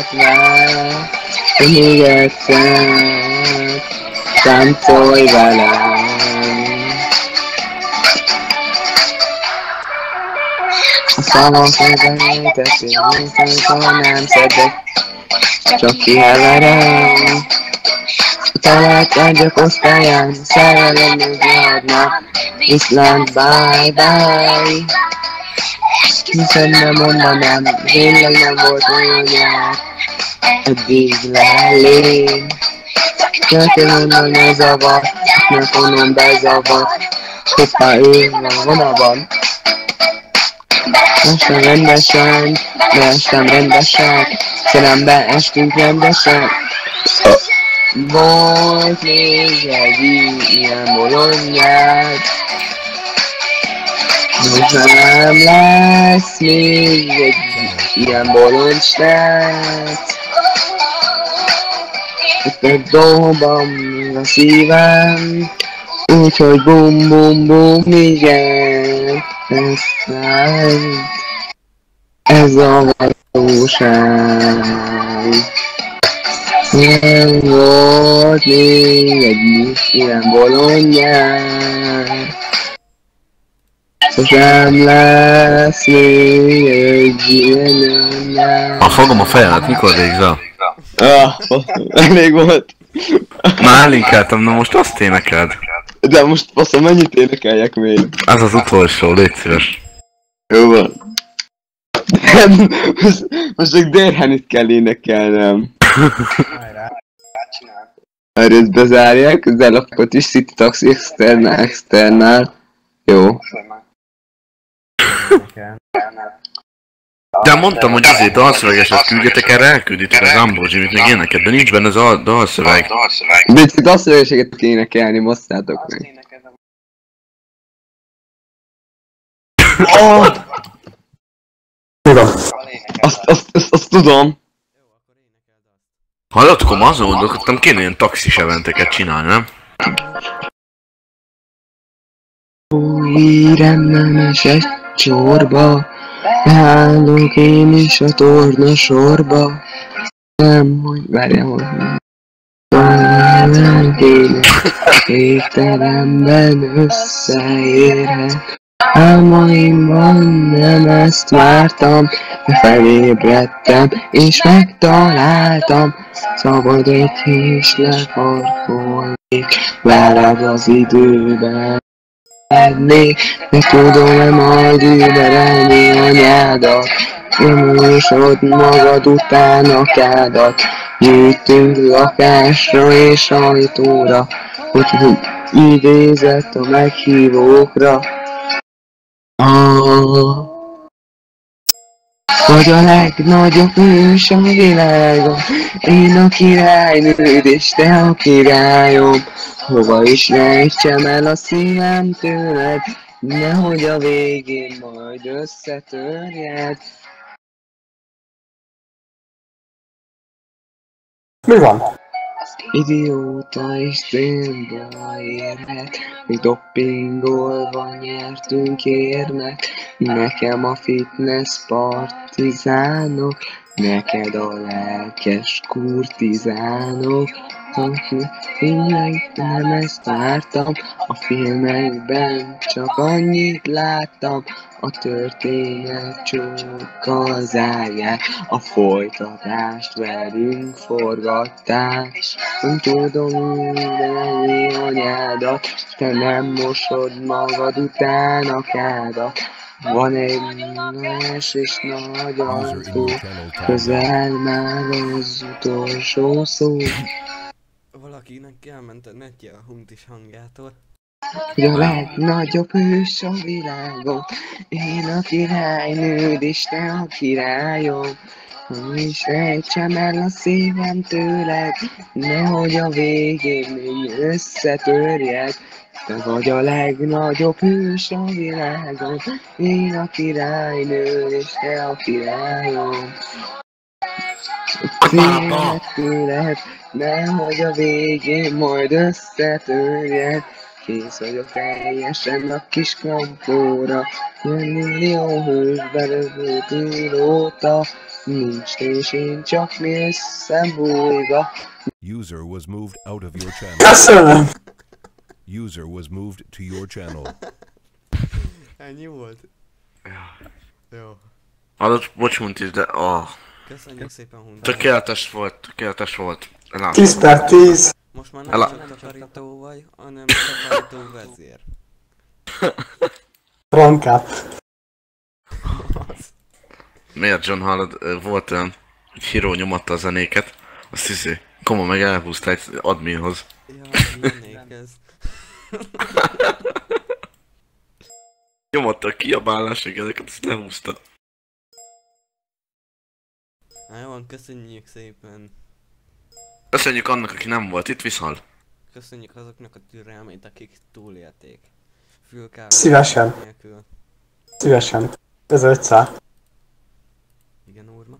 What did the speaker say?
hát már, hogy még egyszer táncolj velem. A szavakat elejtettél, ha nem szedek, csak kiheverem. A találtárgyak osztályán szerelem adnak, viszlát bye-bye. Hiszen nem mondanám, tényleg nem volt olyan jár, eddig lelém. Történelem ne zavar, mert onnan bezavar, hoppá ő van a vonalban. Estem rendesen, de estem rendesen, szerelembe estünk rendesen. Volt még egy ilyen bolondjád, most nem lesz még egy ilyen bolond srác. Itt dobom a szívem, úgyhogy bum bum bum, igen, ez a valóság. Nem volt még egy ilyen bolondjár, sosem lesz még egy ilyen. Ha fogom a fejemet, mikor végzel? Elég volt. Már linkeltem, na most azt énekeld. De most faszom, mennyit énekeljek még? Ez az utolsó, légy szíves. Jó van. Most csak Dérhenit kell énekelnem. Erre ezt bezárják, az ellapot is, City Taxi externál. Jó. De mondtam, hogy azért dalszövegeset küldjetek, erre elkülditek az Ambrózsimit, még éneked, de nincs benne az a dalszöveg. De itt dalszövegeseket kell énekelni, mosszátok meg. Tudom. Azt tudom. Hallottok, azon gondolkodtam, kéne ilyen taxis eventeket csinálni, nem? Új rendemes egy csorba, beállok én is a torna sorba. Nem, hogy várjál, hogy talán kéne, végtelenben összeérhet. Álmaimban nem ezt vártam, de felébredtem és megtaláltam. Szabadok és lefarkolnék veled az időben. De tudom-e majd überelni anyádat, nyomósod magad után a kádat. Gyűjtünk lakásra és ajtóra, hogy idézett a meghívókra. Vagy a legnagyobb hős a világon, én a királynőd és te a királyom. Hova is rejtsem el a szívem tőled, nehogy a végén majd összetörjed. Mi van? Idióta is célba érhet, még doppingolva nyertünk érmet. Nekem a fitness partizánok, neked a lelkes kurtizánok. Tényleg nem ezt vártam, a filmekben csak annyit láttam. A történet csókkal zárják, a folytatást velünk forgatták. Nem tudom mindenni anyádat, te nem mosod magad után a kádat. Van egy más és nagy autó, közel már az utolsó szó. Valakinek elment a netje a huntis hangjától. Hogy a legnagyobb hős a világon, én a királynőd és te a királyom. És rejtsem el a szívem tőled, nehogy a végén még összetörjed. Te vagy a legnagyobb hős a világon, én a királynő és te a királyom. Félek tőled, nehogy a végén majd összetörjed. Kész vagyok teljesen a kis kampóra, millió hős belövő pilóta, nincs és én csak mi összebújva. User was moved out of your channel. Köszönöm! User was moved to your channel. Ennyi volt? Jó. Hallod, bocs, Huntis, de... Köszönjük szépen, Hunter. Tökéletes volt. Elám. 10/10. Most már nem csak takarító vagy, hanem takarító vezér. Ronkát. Miért, John, hallod, volt olyan, hogy Hiro nyomatta a zenéket, azt Koma meg elhúzta egy adminhoz. Ja, lennék ez. Nyomatta a kiabálásig ezeket, azt lehúzta. Na jó, köszönjük szépen. Köszönjük annak, aki nem volt itt, viszal. Köszönjük azoknak a türelmét, akik túlélték. Fülkár Szívesen. nélkül. Szívesen. 1500. Igen, úrma.